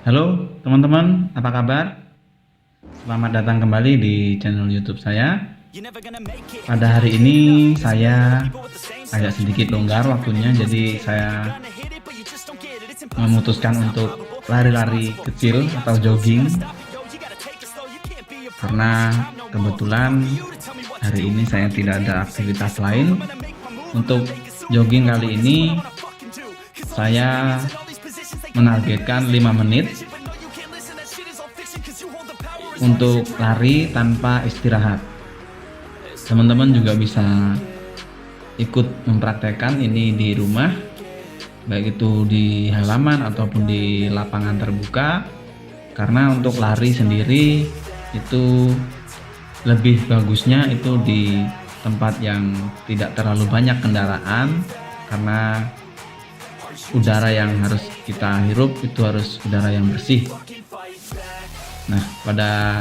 Halo teman-teman, apa kabar? Selamat datang kembali di channel YouTube saya. Pada hari ini saya agak sedikit longgar waktunya, jadi saya memutuskan untuk lari-lari kecil atau jogging karena kebetulan hari ini saya tidak ada aktivitas lain. Untuk jogging kali ini saya menargetkan 5 menit untuk lari tanpa istirahat. Teman-teman juga bisa ikut mempraktekkan ini di rumah, baik itu di halaman ataupun di lapangan terbuka, karena untuk lari sendiri itu lebih bagusnya itu di tempat yang tidak terlalu banyak kendaraan, karena udara yang harus kita hirup itu harus udara yang bersih. Nah, pada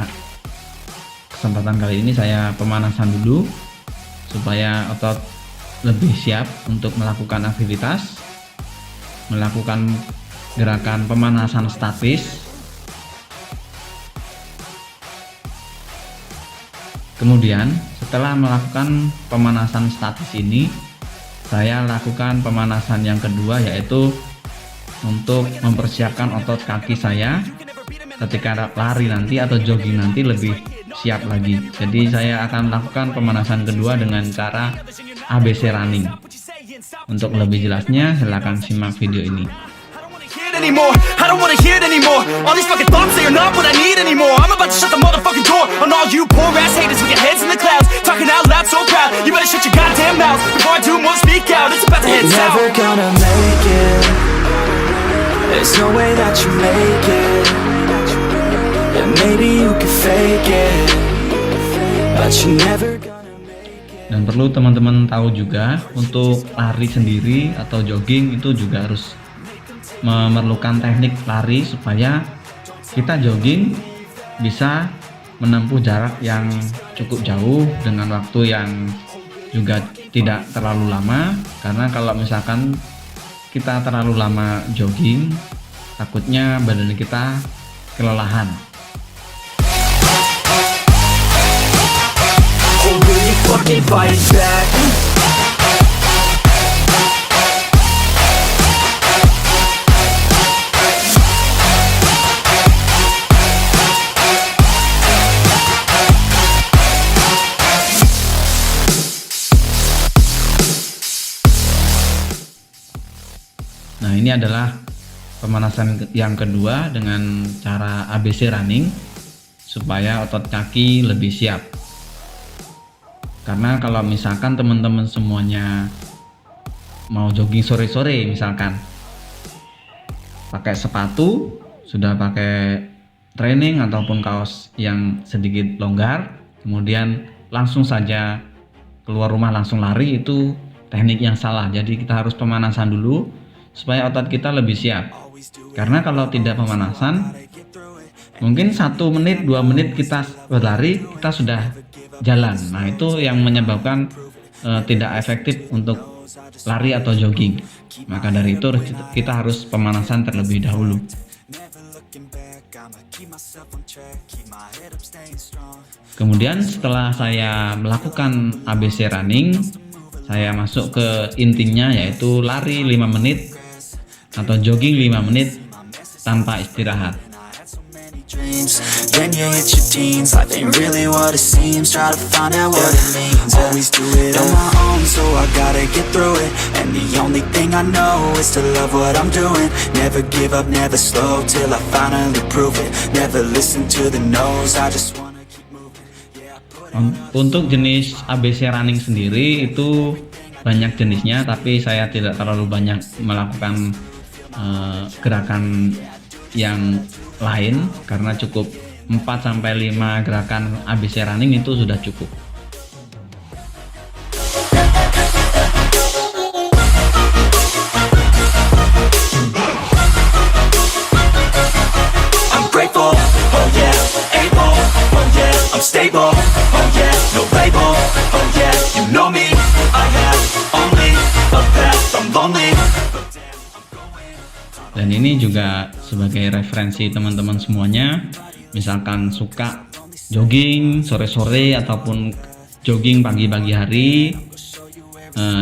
kesempatan kali ini saya pemanasan dulu supaya otot lebih siap untuk melakukan aktivitas, melakukan gerakan pemanasan statis. Kemudian setelah melakukan pemanasan statis ini, saya lakukan pemanasan yang kedua, yaitu untuk mempersiapkan otot kaki saya ketika lari nanti atau jogging nanti lebih siap lagi. Jadi saya akan lakukan pemanasan kedua dengan cara ABC running. Untuk lebih jelasnya silakan simak video ini. Anymore. I don't wanna hear it anymore. All these fucking thoughts, they are not what I need anymore. I'm about to shut the motherfucking door on all you poor ass haters with your heads in the clouds, talking out loud so proud. You better shut your goddamn mouth before I do more speak out. It's about to head south. Never gonna make it. There's no way that you make it. And maybe you can fake it, but you never gonna make it. Dan perlu teman-teman tahu juga, untuk lari sendiri atau jogging itu juga harus memerlukan teknik lari supaya kita jogging bisa menempuh jarak yang cukup jauh dengan waktu yang juga tidak terlalu lama. Karena kalau misalkan kita terlalu lama jogging, takutnya badan kita kelelahan. Oh, will you fucking fight back? Nah, ini adalah pemanasan yang kedua dengan cara ABC running supaya otot kaki lebih siap. Karena kalau misalkan teman-teman semuanya mau jogging sore-sore, misalkan pakai sepatu, sudah pakai training ataupun kaos yang sedikit longgar, kemudian langsung saja keluar rumah langsung lari, itu teknik yang salah. Jadi kita harus pemanasan dulu supaya otot kita lebih siap. Karena kalau tidak pemanasan, mungkin 1 menit 2 menit kita berlari, kita sudah jalan. Nah, itu yang menyebabkan tidak efektif untuk lari atau jogging. Maka dari itu kita harus pemanasan terlebih dahulu. Kemudian setelah saya melakukan ABC running, saya masuk ke intinya, yaitu lari 5 menit atau jogging 5 menit tanpa istirahat. Dreams, then you hit your teens. Life ain't really what it seems. Try to find out what it means. Always do it on my own, so I gotta get through it. And the only thing I know is to love what I'm doing. Never give up, never slow, till I finally prove it. Never listen to the no's, I just wanna keep moving. Untuk jenis ABC running sendiri itu banyak jenisnya, tapi saya tidak terlalu banyak melakukan gerakan yang lain karena cukup 4-5 gerakan ABC running itu sudah cukup. I'm grateful, oh yeah, able, oh yeah, I'm stable, oh yeah, no label, oh yeah, you know me, I have only a path, I'm lonely. Dan Dan ini juga sebagai referensi teman-teman semuanya, misalkan suka jogging sore-sore ataupun jogging pagi-pagi hari,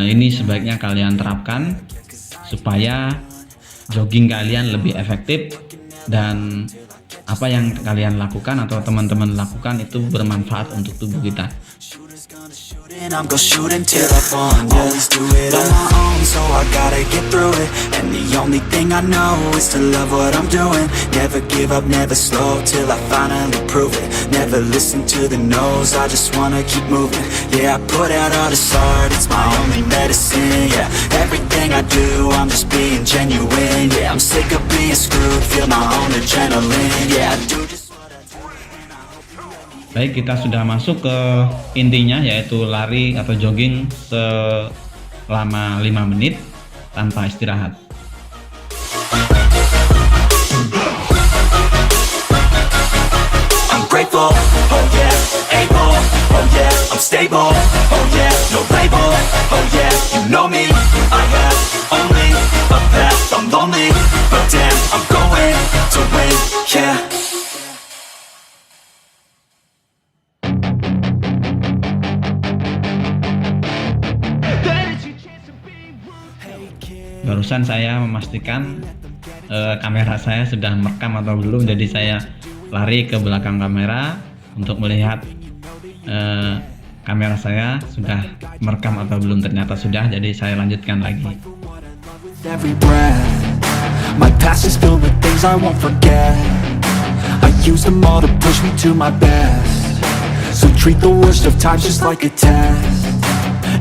ini sebaiknya kalian terapkan supaya jogging kalian lebih efektif dan apa yang kalian lakukan atau teman-teman lakukan itu bermanfaat untuk tubuh kita. And I'm go shooting till I fall, always do it on my own, so I gotta get through it. And the only thing I know is to love what I'm doing. Never give up, never slow, till I finally prove it. Never listen to the no's, I just wanna keep moving. Yeah, I put out all this art, it's my only medicine. Yeah, everything I do, I'm just being genuine. Yeah, I'm sick of being screwed, feel my own adrenaline. Yeah, I do just what I do. Baik, kita sudah masuk ke intinya, yaitu lari atau jogging selama 5 menit tanpa istirahat. I'm grateful, oh yeah, able, oh yeah, I'm stable, oh yeah, no label, oh yeah, you know me, I have only a path, I'm lonely, but damn, I'm going to win, yeah. Barusan saya memastikan kamera saya sudah merekam atau belum, jadi saya lari ke belakang kamera untuk melihat kamera saya sudah merekam atau belum. Ternyata sudah, jadi saya lanjutkan lagi. Every breath, my past is filled with things I won't forget. I use them all to push me to my best. So treat the worst of times just like a test.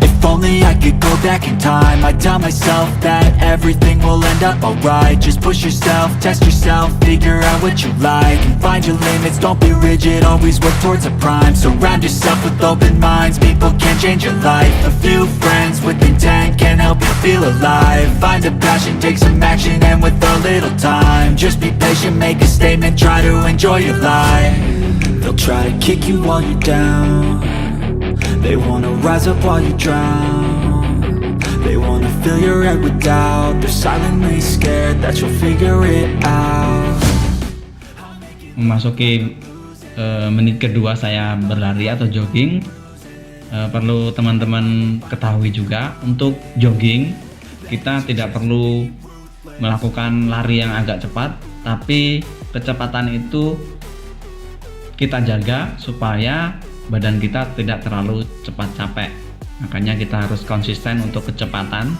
If only I could go back in time, I'd tell myself that everything will end up alright. Just push yourself, test yourself, figure out what you like, and find your limits, don't be rigid, always work towards a prime. Surround yourself with open minds, people can change your life. A few friends with intent can help you feel alive. Find a passion, take some action, and with a little time, just be patient, make a statement, try to enjoy your life. They'll try to kick you while you're down, they wanna rise up while you drown. They wanna fill your head with doubt. They're silently scared that you'll figure it out. Memasuki menit kedua saya berlari atau jogging, perlu teman-teman ketahui juga, untuk jogging kita tidak perlu melakukan lari yang agak cepat, tapi kecepatan itu kita jaga supaya badan kita tidak terlalu cepat capek. Makanya kita harus konsisten untuk kecepatan.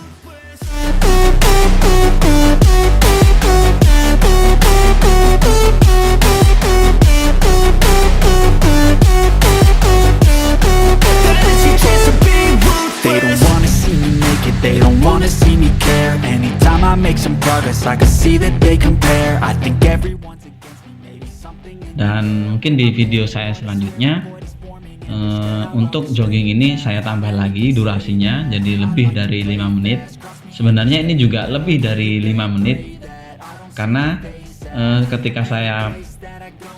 They don't wanna see me make it, they don't wanna see me care. Anytime I make some progress, I can see that they compare. I think everyone's against me, maybe something. Dan mungkin di video saya selanjutnya, untuk jogging ini saya tambah lagi durasinya jadi lebih dari 5 menit. Sebenarnya ini juga lebih dari 5 menit karena ketika saya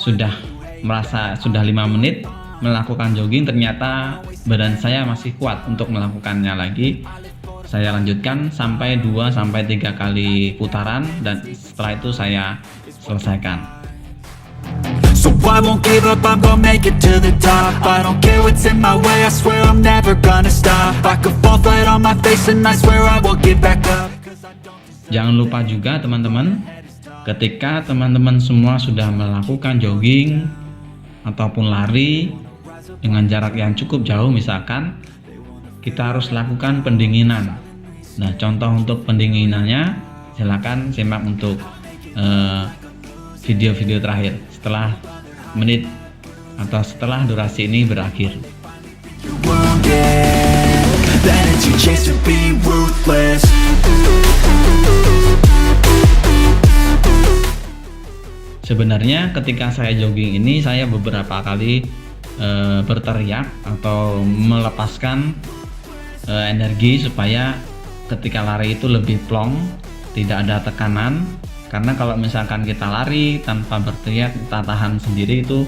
sudah merasa sudah 5 menit melakukan jogging, ternyata badan saya masih kuat untuk melakukannya lagi. Saya lanjutkan sampai 2-3 kali putaran, dan setelah itu saya selesaikan. So I won't give up, I'm gonna make it to the top. I don't care what's in my way, I swear I'm never gonna stop. I could fall flat on my face and I swear I won't get back up. Jangan lupa juga teman-teman, ketika teman-teman semua sudah melakukan jogging ataupun lari dengan jarak yang cukup jauh, misalkan kita harus lakukan pendinginan. Nah, contoh untuk pendinginannya silakan simak untuk video-video terakhir setelah menit atau setelah durasi ini berakhir. Sebenarnya ketika saya jogging ini saya beberapa kali berteriak atau melepaskan energi supaya ketika lari itu lebih plong, tidak ada tekanan. Karena kalau misalkan kita lari tanpa berteriak, kita tahan sendiri, itu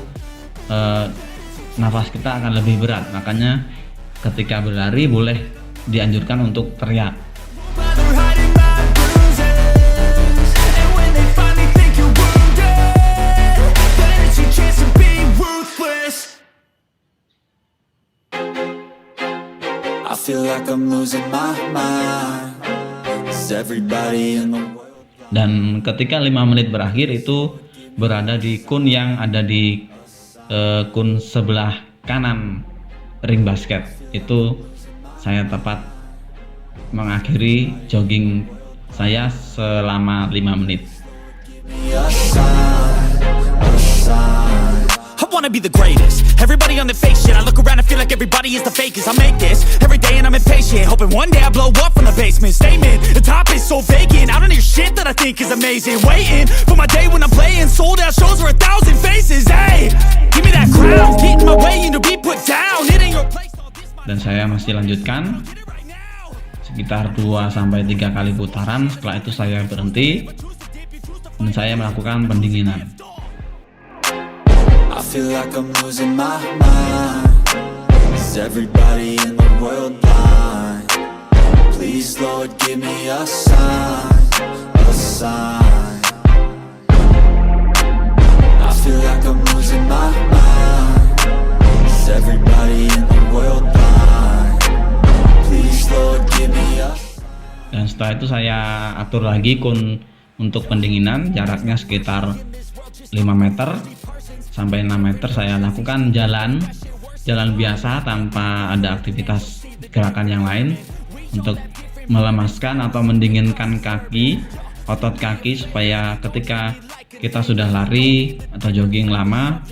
nafas kita akan lebih berat. Makanya ketika berlari boleh dianjurkan untuk teriak. like I'm losing my mind. Is everybody in the world? Dan ketika 5 menit berakhir itu berada di kun yang ada di kun sebelah kanan ring basket. Itu saya tepat mengakhiri jogging saya selama 5 menit. Give me a sign, a sign. I wanna be the greatest. Everybody on the fake shit. I look around and feel like everybody is the fakest. I make this every day and I'm impatient, hoping one day I blow up from the basement. Statement, the top is so vacant. I don't hear shit that I think is amazing. Waiting for my day when I'm playing sold out shows for 1,000 faces. Hey, give me that crown. Get in my way and to be put down. It ain't your place. All this my Dan saya masih lanjutkan right now. sekitar 2-3 kali putaran. Setelah itu saya berhenti dan saya melakukan pendinginan. I feel like I'm losing my mind. Is everybody in the world blind? Please, Lord, give me a sign, a sign. I feel like I'm losing my mind. Is everybody in the world blind? Please, Lord, give me a sign. Dan setelah itu saya atur lagi kun untuk pendinginan, jaraknya sekitar 5 meter sampai 6 meter. Saya lakukan jalan biasa tanpa ada aktivitas gerakan yang lain untuk melemaskan atau mendinginkan kaki, otot kaki, supaya ketika kita sudah lari atau jogging lama,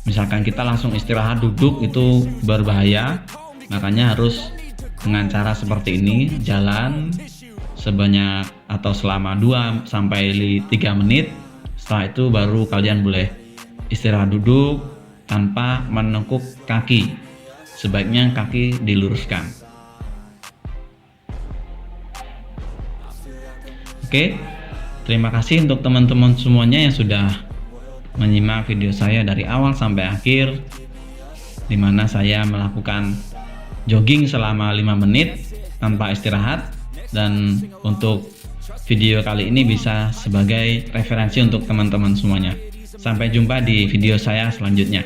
misalkan kita langsung istirahat duduk, itu berbahaya. Makanya harus dengan cara seperti ini, jalan sebanyak atau selama 2-3 menit. Setelah itu baru kalian boleh istirahat duduk tanpa menekuk kaki. Sebaiknya kaki diluruskan. Oke, terima kasih untuk teman-teman semuanya yang sudah menyimak video saya dari awal sampai akhir, di mana saya melakukan jogging selama 5 menit tanpa istirahat. Dan untuk video kali ini bisa sebagai referensi untuk teman-teman semuanya. Sampai jumpa di video saya selanjutnya.